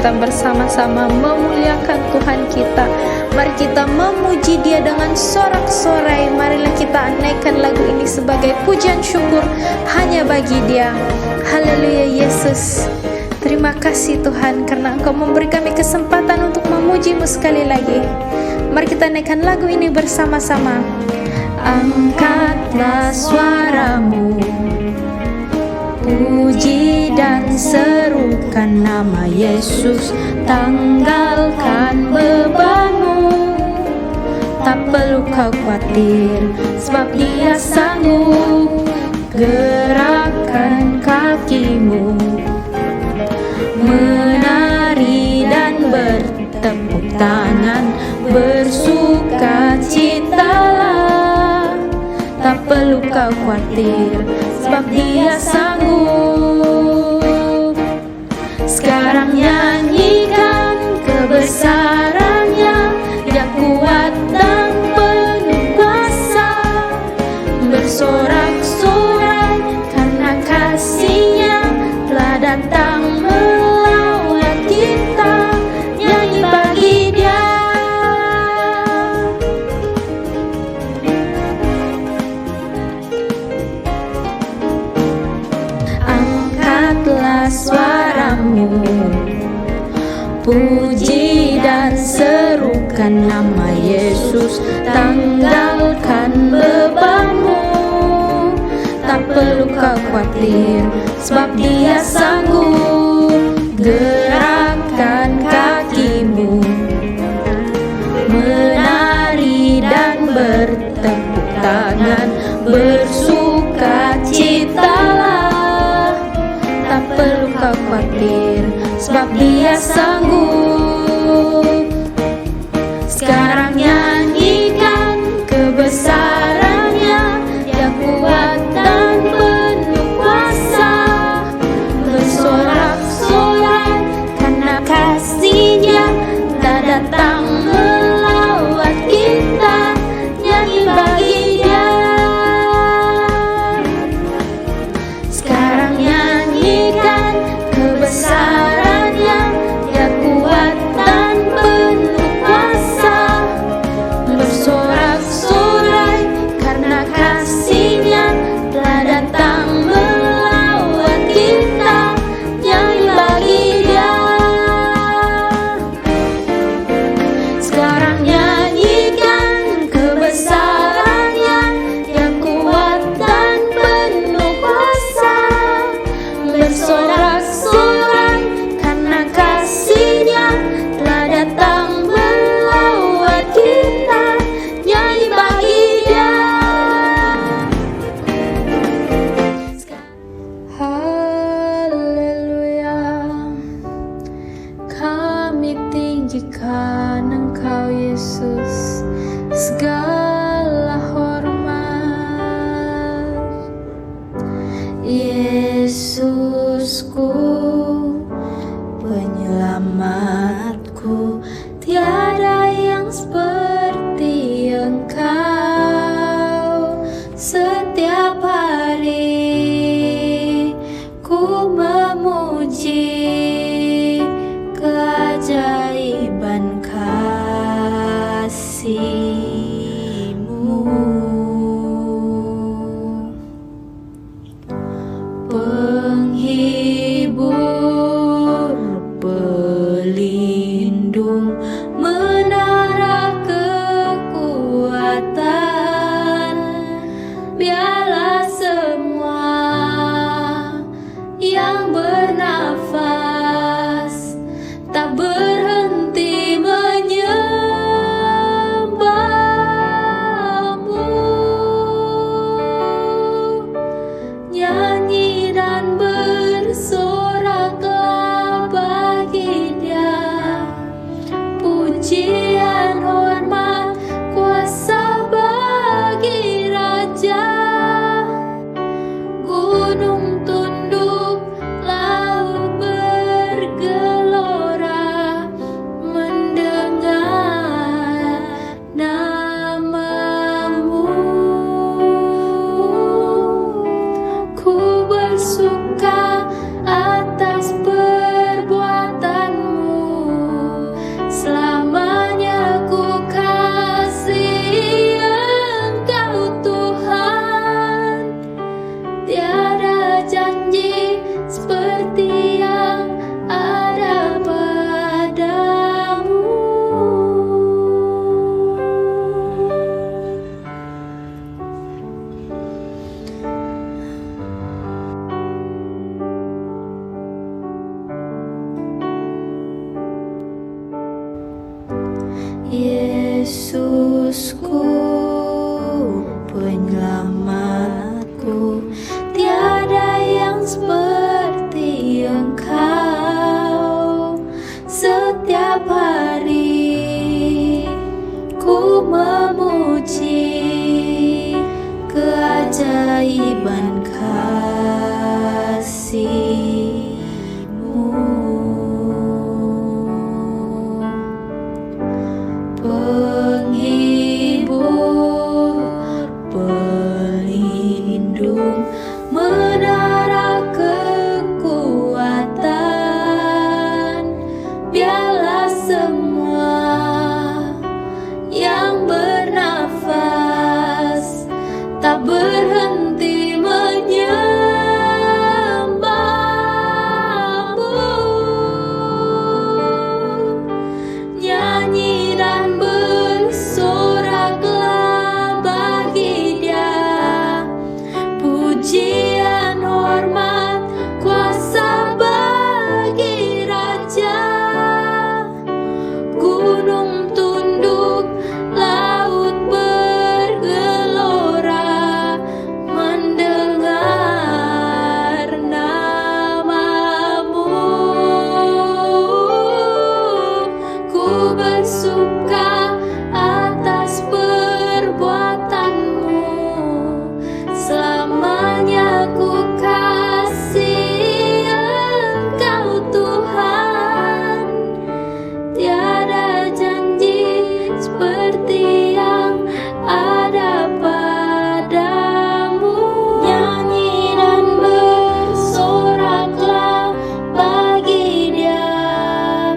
kita bersama-sama memuliakan Tuhan kita. Mari kita memuji Dia dengan sorak-sorai. Marilah kita naikkan lagu ini sebagai pujian syukur hanya bagi Dia. Haleluya Yesus. Terima kasih Tuhan karena Engkau memberi kami kesempatan untuk memuji-Mu sekali lagi. Mari kita naikkan lagu ini bersama-sama. Angkatlah suaramu, puji dan serukan nama Yesus. Tanggalkan bebanmu, tak perlu kau khawatir, sebab Dia sanggup. Gerakkan kakimu, menari dan bertepuk tangan, bersukacitalah, tak perlu kau khawatir, sebab Dia sanggup. Sekarang nyanyikan kebesaran-Nya, Dia kuat dan penuh kuasa. Bersorak-sorai karena kasih-Nya telah datang melawat kita. Nyanyi bagi Dia. Angkatlah suaramu, puji dan serukan nama Yesus. Tanggalkan bebanmu, tak perlu kau khawatir, sebab Dia sanggup. Gerakkan kakimu, menari dan bertepuk tangan, bersukacitalah, tak perlu kau khawatir, sebab Dia sanggup. Sekarang nyanyikan kebesaran-Nya, Dia kuat dan penuh kuasa. Bersorak-sorai karena kasih-Nya telah datang melawat kita. Nyanyi bagi Dia. Sekarang nyanyikan kebesaran-Nya, Dia kuat dan penuh kuasa. Bersorak-sorai karena kasih-Nya telah datang melawat kita. Nyanyi bagi Dia. Sekarang nyanyikan kebesaran-Nya, Dia kuat dan penuh kuasa. Bersorak-sorai karena kasih-Nya telah datang melawat kita. Nyanyi bagi Dia. Haleluya, kami tinggikan Engkau Yesus, segala hormat. Yesusku, penyelamatku, tiada yang seperti Engkau. Setiap hari ku memuji keajaiban kasih-Mu. Penghibur, pelindung, menara kekuatan. Biarlah semua yang bernafas tak berhenti menyembah-Mu. Nyanyi dan bersoraklah bagi Dia, puji Yesusku, penyelamatku, tiada yang seperti Engkau. Setiap hari ku memuji keajaiban kasih-Mu. Penghibur, pelindung, menara kekuatan, biarlah semua yang bernafas tak berhenti menyembah-Mu. Nyanyi dan bersoraklah bagi Dia, pujian, hormat, kuasa bagi Raja. Gunung tunduk, laut bergelora mendengar nama-Mu. Ku bersuka atas perbuatan-Mu, selamanya ku kasih Engkau Tuhan. Tiada janji seperti yang ada padamu. Nyanyi dan bersoraklah bagi Dia,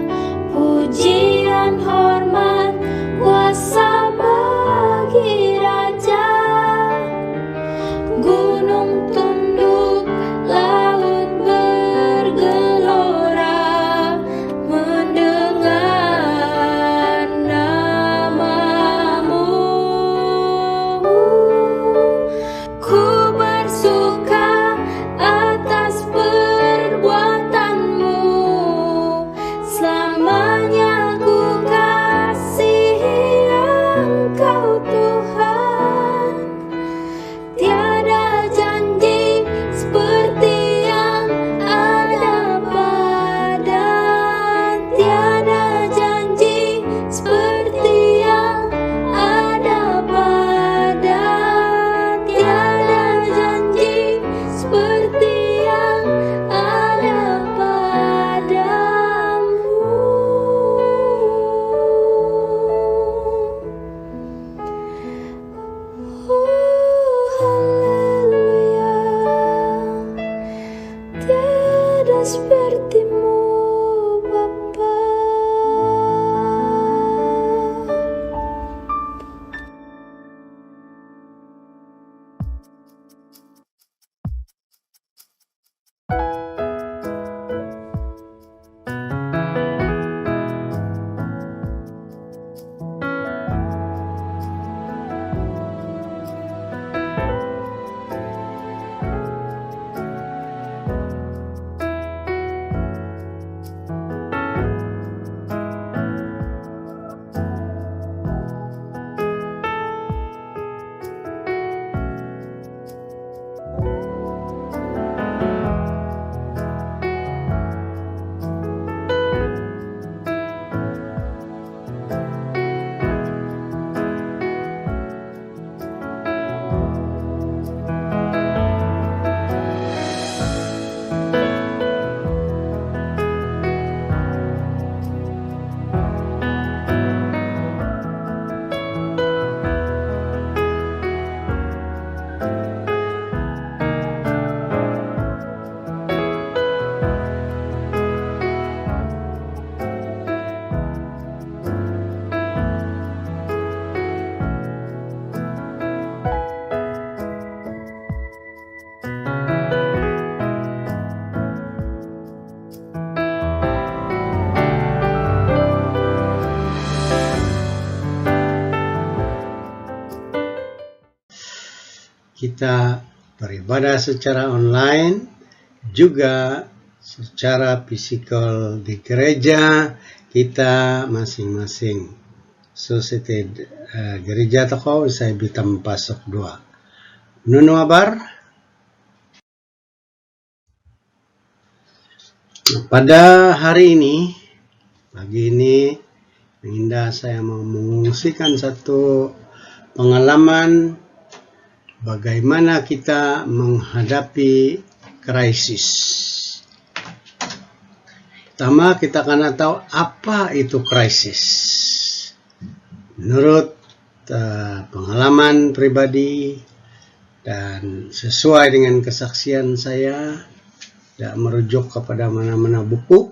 pujian, hormat, kuasa bagi Raja. Gunung tunduk, laut bergelora mendengar nama-Mu. Ku bersuka atas perbuatan-Mu, selamanya ku kasihi Engkau Tuhan. Tiada janji seperti yang ada pada, tiada janji seperti yang ada pada, tiada janji seperti yang ada padamu. Haleluya, tiada seperti-Mu Bapa. kita beribadah secara online, juga secara fisikal di gereja kita masing-masing. Society Gereja Toko saya bitam pasok 2. Nunu abar. Pada hari ini, pagi ini, Indah saya mau mengungsikan satu pengalaman bagaimana kita menghadapi krisis. Pertama, kita akan tahu apa itu krisis. Menurut pengalaman pribadi dan sesuai dengan kesaksian saya, tidak merujuk kepada mana-mana buku,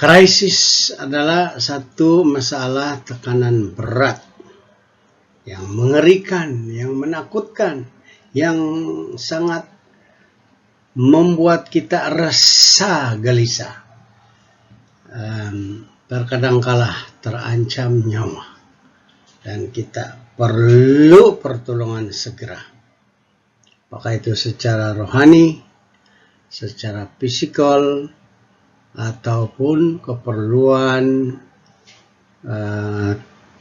krisis adalah satu masalah tekanan berat yang mengerikan, yang menakutkan, yang sangat membuat kita rasa gelisah, terkadangkala terancam nyawa, dan kita perlu pertolongan segera. Apakah itu secara rohani, secara fisikal, ataupun keperluan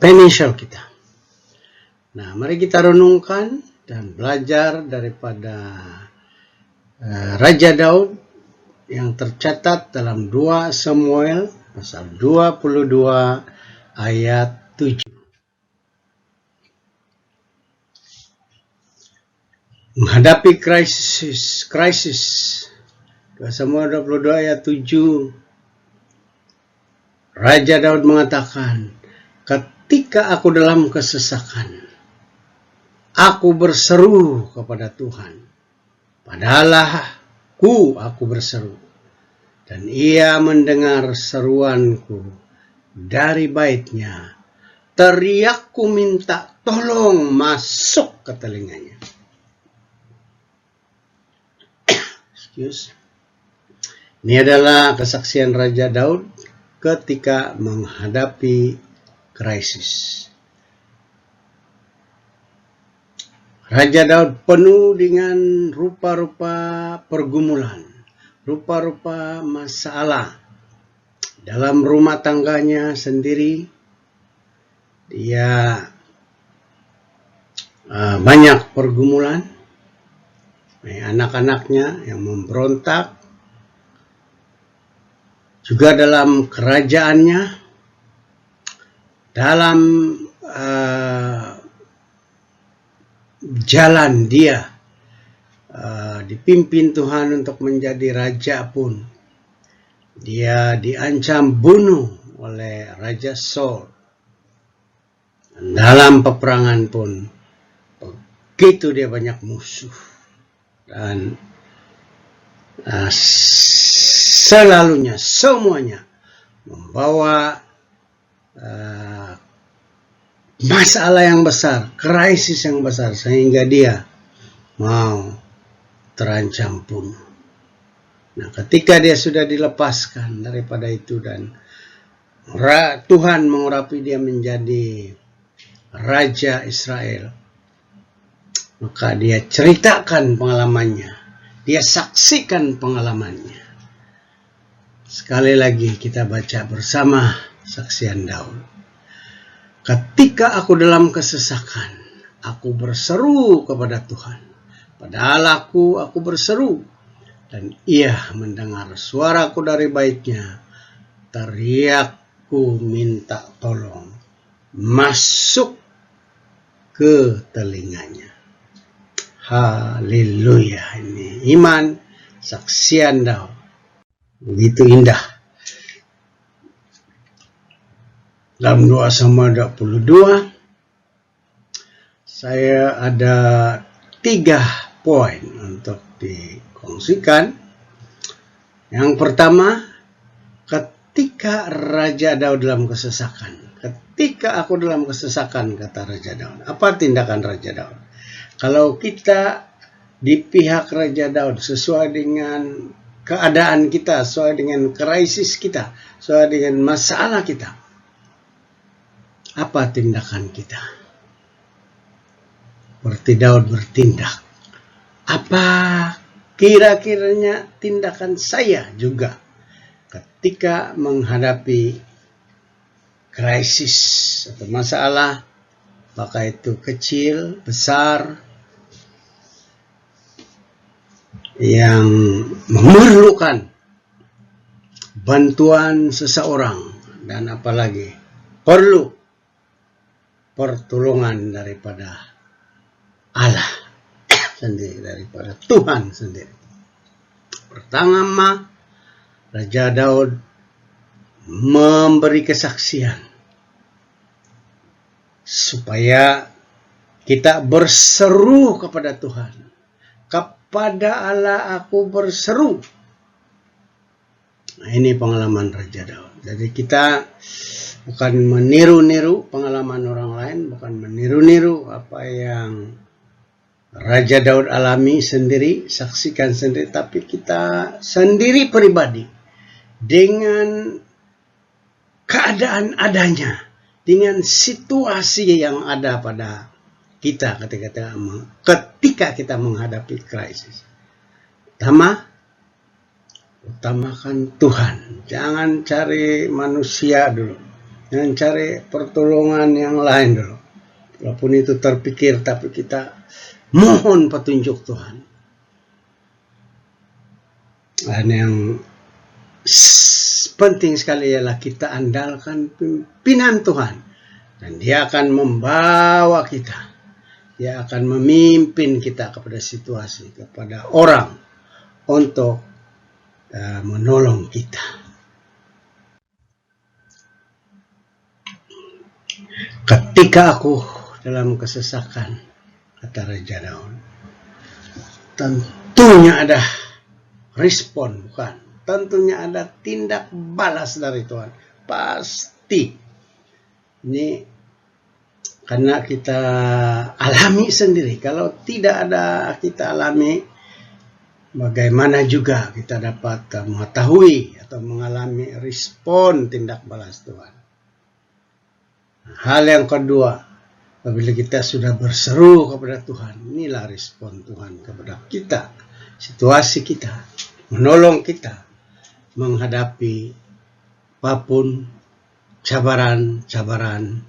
financial kita. Nah, mari kita renungkan dan belajar daripada Raja Daud yang tercatat dalam 2 Samuel pasal 22 ayat 7. Menghadapi krisis. 2 Samuel 22 ayat 7. Raja Daud mengatakan, ketika aku dalam kesesakan, aku berseru kepada Tuhan. Padahal aku berseru, dan ia mendengar seruanku dari baitnya. Teriakku minta tolong masuk ke telinganya. Ini adalah kesaksian Raja Daud ketika menghadapi krisis. Raja Daud penuh dengan rupa-rupa pergumulan, rupa-rupa masalah dalam rumah tangganya sendiri. Dia banyak pergumulan, anak-anaknya yang memberontak, juga dalam kerajaannya, dalam jalan dia dipimpin Tuhan untuk menjadi raja pun, dia diancam bunuh oleh Raja Saul. Dalam peperangan pun begitu dia banyak musuh, dan selalunya semuanya membawa masalah yang besar, krisis yang besar, sehingga dia mau terancam bunuh. Nah, ketika dia sudah dilepaskan daripada itu dan Tuhan mengurapi dia menjadi Raja Israel, maka dia ceritakan pengalamannya, dia saksikan pengalamannya. Sekali lagi kita baca bersama saksian Daud. Ketika aku dalam kesesakan, aku berseru kepada Tuhan. Padahal aku berseru, dan ia mendengar suaraku dari baitnya. Teriakku minta tolong masuk ke telinganya. Haleluya. Ini iman saksian Daud. Begitu indah. Dalam 2 Samuel 22, saya ada 3 poin untuk dikongsikan. Yang pertama, ketika Raja Daud dalam kesesakan. Ketika aku dalam kesesakan, kata Raja Daud. Apa tindakan Raja Daud? Kalau kita di pihak Raja Daud sesuai dengan keadaan kita, sesuai dengan krisis kita, sesuai dengan masalah kita, apa tindakan kita? Seperti Daud bertindak. Apa kira-kiranya tindakan saya juga ketika menghadapi krisis atau masalah, apakah itu kecil, besar, yang memerlukan bantuan seseorang, dan apalagi perlu pertolongan daripada Allah sendiri, daripada Tuhan sendiri. Pertama, Raja Daud memberi kesaksian supaya kita berseru kepada Tuhan. Kepada Allah aku berseru. Nah, ini pengalaman Raja Daud. Jadi kita bukan meniru-niru pengalaman orang lain, bukan meniru-niru apa yang Raja Daud alami sendiri, saksikan sendiri, tapi kita sendiri pribadi dengan keadaan adanya, dengan situasi yang ada pada kita ketika kita menghadapi krisis. Utamakan Tuhan. Jangan cari manusia dulu. Jangan cari pertolongan yang lain dulu. Walaupun itu terpikir, tapi kita mohon petunjuk Tuhan. Dan yang penting sekali ialah kita andalkan pimpinan Tuhan. Dan Dia akan membawa kita. Dia akan memimpin kita kepada situasi, kepada orang untuk menolong kita. Ketika aku dalam kesesakan, kata Raja Daud, tentunya ada respon, bukan? Tentunya ada tindak balas dari Tuhan. Pasti. Ini karena kita alami sendiri. Kalau tidak ada kita alami, bagaimana juga kita dapat mengetahui atau mengalami respon tindak balas Tuhan. Hal yang kedua, apabila kita sudah berseru kepada Tuhan, inilah respon Tuhan kepada kita, situasi kita, menolong kita menghadapi apapun cabaran-cabaran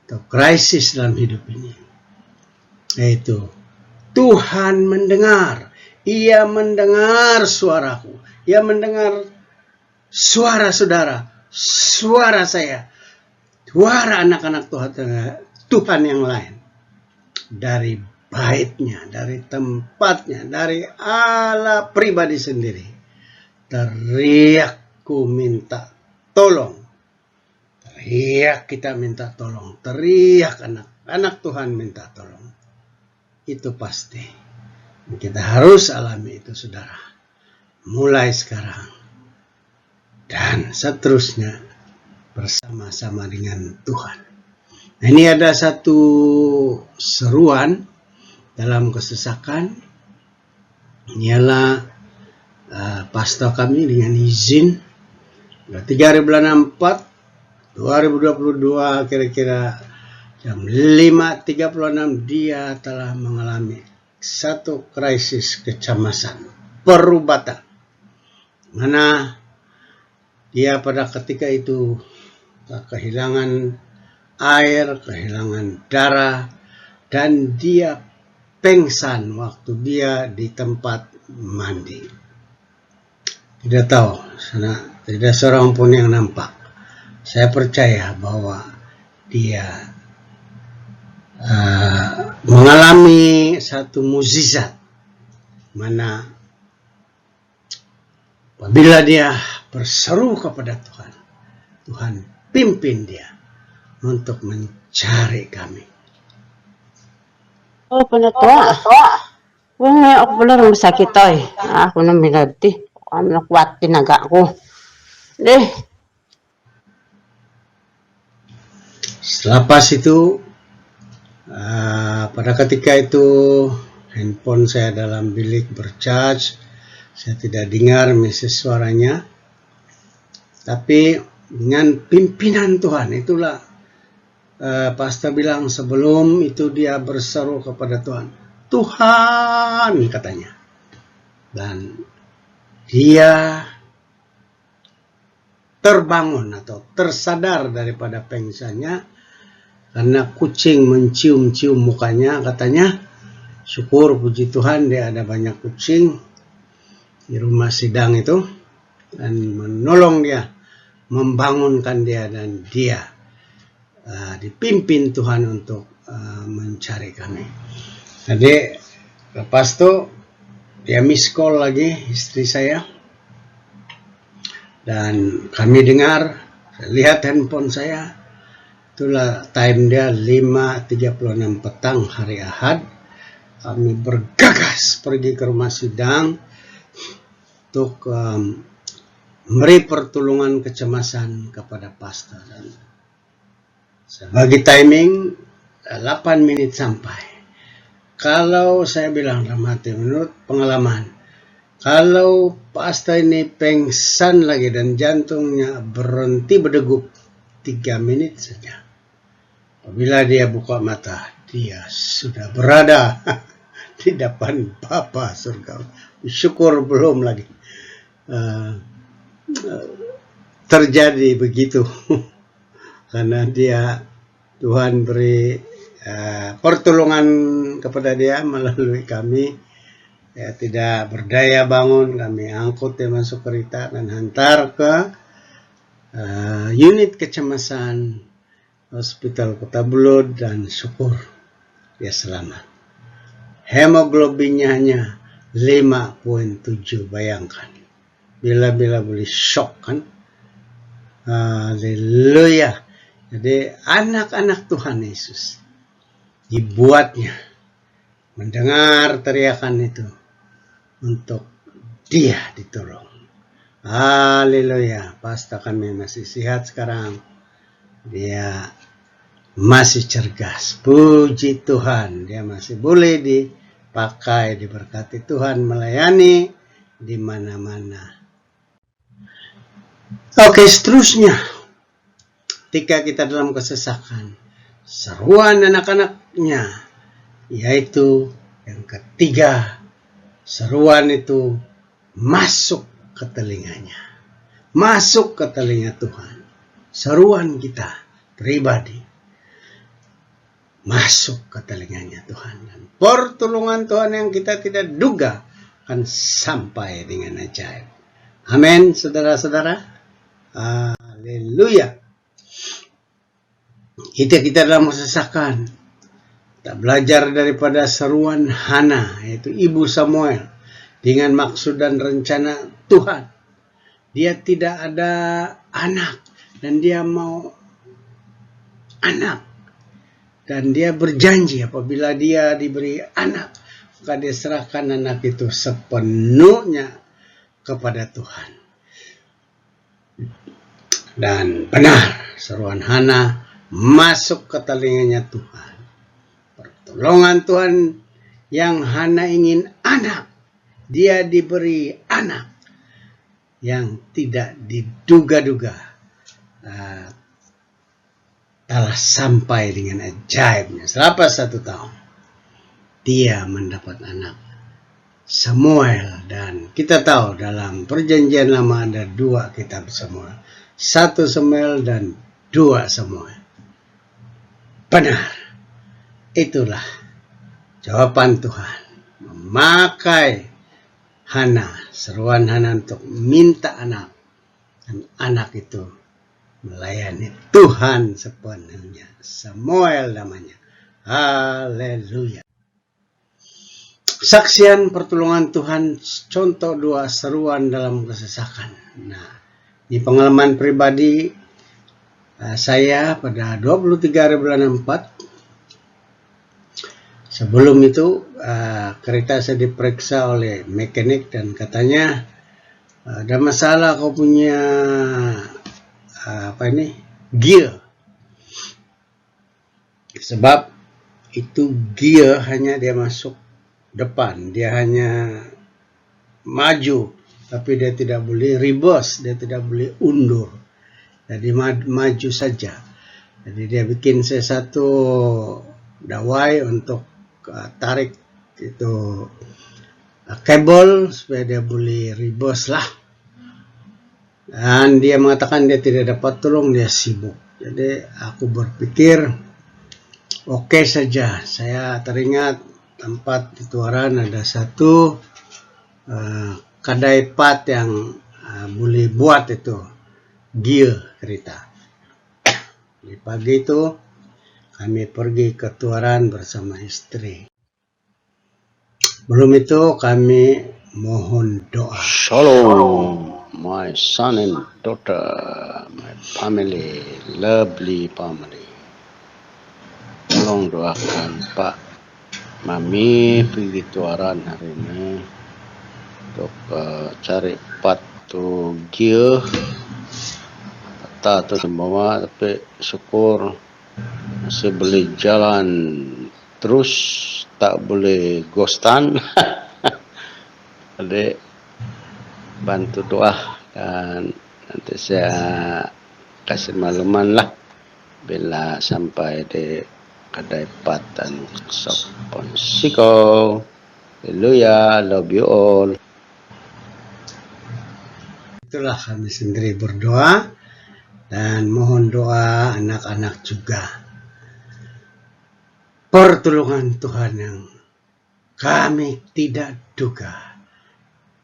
atau krisis dalam hidup ini. Yaitu Tuhan mendengar, Ia mendengar suaraku, Ia mendengar suara saudara, suara saya, suara anak-anak Tuhan yang lain, dari baitnya, dari tempatnya, dari Allah pribadi sendiri. Teriakku minta tolong. Teriak kita minta tolong. Teriak anak-anak Tuhan minta tolong. Itu pasti. Kita harus alami itu, saudara. Mulai sekarang. Dan seterusnya bersama-sama dengan Tuhan. Nah, ini ada satu seruan dalam kesesakan. Ialah pastor kami dengan izin 3 hari bulan 4 2022 kira-kira jam 5.36 dia telah mengalami satu krisis kecemasan perubatan, mana dia pada ketika itu kehilangan air, kehilangan darah, dan dia pingsan waktu dia di tempat mandi. Tidak tahu, tidak seorang pun yang nampak. Saya percaya bahwa dia mengalami satu mukjizat, mana apabila dia berseru kepada Tuhan, Tuhan pimpin dia untuk mencari kami. Oh, penatua. Wong ako pala ng sakit ay. Ako na minati. Ano na kuwat tinaga ko. Selepas itu, pada ketika itu handphone saya dalam bilik bercharge, saya tidak dengar message suaranya, tapi dengan pimpinan Tuhan itulah pastor bilang sebelum itu dia berseru kepada Tuhan, Tuhan katanya, dan dia terbangun atau tersadar daripada pingsannya karena kucing mencium-cium mukanya. Katanya, syukur puji Tuhan dia ada banyak kucing di rumah sidang itu dan menolong dia, membangunkan dia, dan dia dipimpin Tuhan untuk mencari kami. Jadi lepas itu dia miss call lagi istri saya, dan kami dengar, saya lihat handphone saya, itulah time dia 5.36 petang hari Ahad. Kami bergegas pergi ke rumah sidang untuk memberi pertolongan kecemasan kepada pastor. Dan sebagai timing 8 menit sampai. Kalau saya bilang dalam hati, menurut pengalaman, kalau pastor ini pingsan lagi dan jantungnya berhenti berdegup 3 menit saja, apabila dia buka mata, dia sudah berada di depan Bapa surga. Syukur belum lagi terjadi begitu. Karena dia, Tuhan beri pertolongan kepada dia melalui kami. Ya, tidak berdaya bangun, kami angkut dia masuk kereta dan hantar ke unit kecemasan Hospital Kota Belud, dan syukur dia selamat. Hemoglobinnya hanya 5.7, bayangkan. Bila-bila boleh shock kan. Haleluya. Jadi anak-anak Tuhan Yesus dibuatnya mendengar teriakan itu untuk dia ditolong. Haleluya. Pastor kami masih sehat sekarang. Dia masih cergas. Puji Tuhan. Dia masih boleh dipakai, diberkati Tuhan, melayani di mana-mana. Oke, seterusnya. Ketika kita dalam kesesakan, seruan anak-anaknya, yaitu yang ketiga, seruan itu masuk ke telinganya. Masuk ke telinga Tuhan. Seruan kita pribadi masuk ke telinganya Tuhan. Dan pertolongan Tuhan yang kita tidak duga akan sampai dengan ajaib. Amin, saudara-saudara. Haleluya. Kita dalam kesesakan, kita belajar daripada seruan Hana, yaitu ibu Samuel, dengan maksud dan rencana Tuhan. Dia tidak ada anak, dan dia mau anak. Dan dia berjanji apabila dia diberi anak, maka dia serahkan anak itu sepenuhnya kepada Tuhan. Dan benar, seruan Hana masuk ke telinganya Tuhan. Pertolongan Tuhan yang Hana ingin anak, dia diberi anak yang tidak diduga-duga, telah sampai dengan ajaibnya. Selama 1 tahun dia mendapat anak Samuel. Dan kita tahu dalam perjanjian lama ada 2 kitab Samuel, 1 Samuel dan 2 Samuel. Benar, itulah jawaban Tuhan, memakai Hana, seruan Hana untuk minta anak, dan anak itu melayani Tuhan sepenuhnya. Samuel namanya. Haleluya. Saksian pertolongan Tuhan, contoh 2 seruan dalam kesesakan. Nah, di pengalaman pribadi saya pada 23 bulan 4, sebelum itu kereta saya diperiksa oleh mekanik dan katanya ada masalah, kau punya gear. Sebab itu gear hanya dia masuk depan, dia hanya maju, tapi dia tidak boleh reverse, dia tidak boleh undur. Jadi maju saja. Jadi dia bikin saya satu dawai untuk tarik itu kabel supaya dia boleh reverse lah. Dan dia mengatakan dia tidak dapat tolong, dia sibuk. Jadi aku berpikir, oke saja. Saya teringat tempat di Tuaran ada satu kedai pat yang boleh buat itu gear kereta. Di pagi itu kami pergi ke Tuaran bersama istri. Belum itu kami mohon doa. Shalom, my son and daughter, my family, lovely family. Tolong doakan Pak Mami pergi Tuaran hari ini untuk cari patu gear. Kata tu semua, tapi syukur masih boleh jalan terus, tak boleh ghostan. Jadi bantu doa dan nanti saya kasih makluman lah bila sampai di kedai patan Saponsiko. Haleluya, love you all. Itulah kami sendiri berdoa dan mohon doa anak-anak juga. Pertolongan Tuhan yang kami tidak duga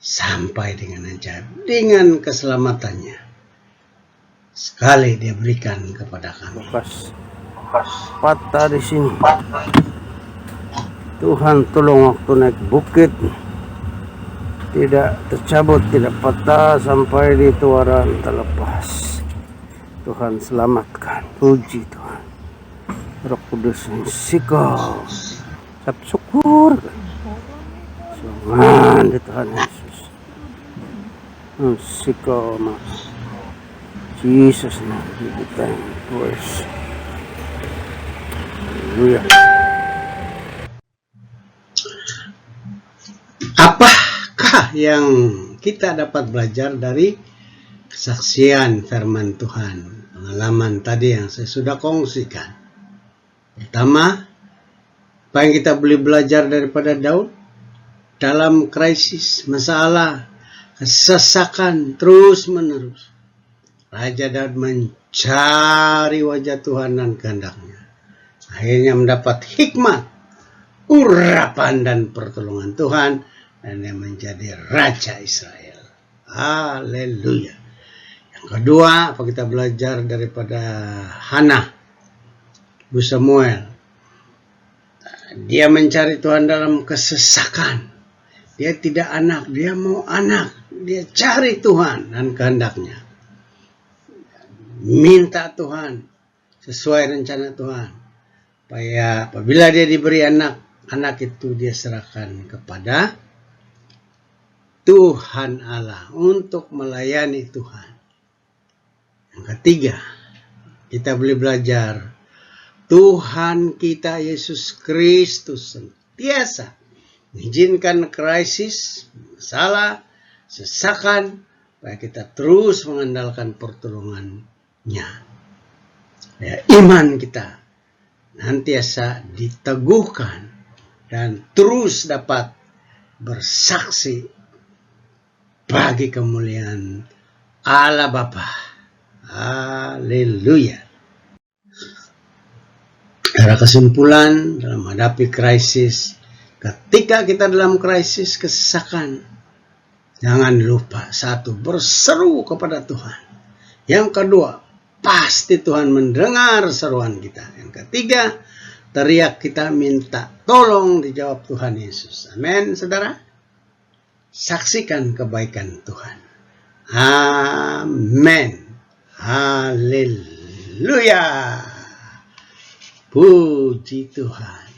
sampai dengan ajaib, dengan keselamatannya sekali dia berikan kepada kami. Patah di sini. Tuhan tolong waktu naik bukit tidak tercabut, tidak patah sampai di Tuaran terlepas. Tuhan selamatkan, puji Tuhan. Roh Kudus Siko, sap syukur. Tuhan di Tuhan Yesus. Siko ma. Jesus name we thank praise. Haleluya. Apakah yang kita dapat belajar dari kesaksian firman Tuhan, pengalaman tadi yang saya sudah kongsikan? Pertama, apa yang kita boleh belajar daripada Daud dalam krisis, masalah, kesesakan terus menerus. Raja Daud mencari wajah Tuhan dan kehendaknya. Akhirnya mendapat hikmat, urapan dan pertolongan Tuhan, dan dia menjadi Raja Israel. Haleluya. Yang kedua, apa kita belajar daripada Hana, Ibu Samuel? Dia mencari Tuhan dalam kesesakan. Dia tidak anak, dia mau anak. Dia cari Tuhan dan kehendaknya. Minta Tuhan sesuai rencana Tuhan. Supaya apabila dia diberi anak, anak itu dia serahkan kepada Tuhan Allah untuk melayani Tuhan. Yang ketiga, kita boleh belajar Tuhan kita Yesus Kristus sentiasa mengizinkan krisis, masalah, sesakan, supaya kita terus mengandalkan pertolongannya. Ya, iman kita nantiasa diteguhkan dan terus dapat bersaksi bagi kemuliaan Allah Bapa. Haleluya. Ada kesimpulan dalam menghadapi krisis. Ketika kita dalam krisis kesesakan, jangan lupa, satu, berseru kepada Tuhan. Yang kedua, pasti Tuhan mendengar seruan kita. Yang ketiga, teriak kita minta tolong, dijawab Tuhan Yesus. Amin, saudara. Saksikan kebaikan Tuhan. Amin. Haleluya. Puji Tuhan.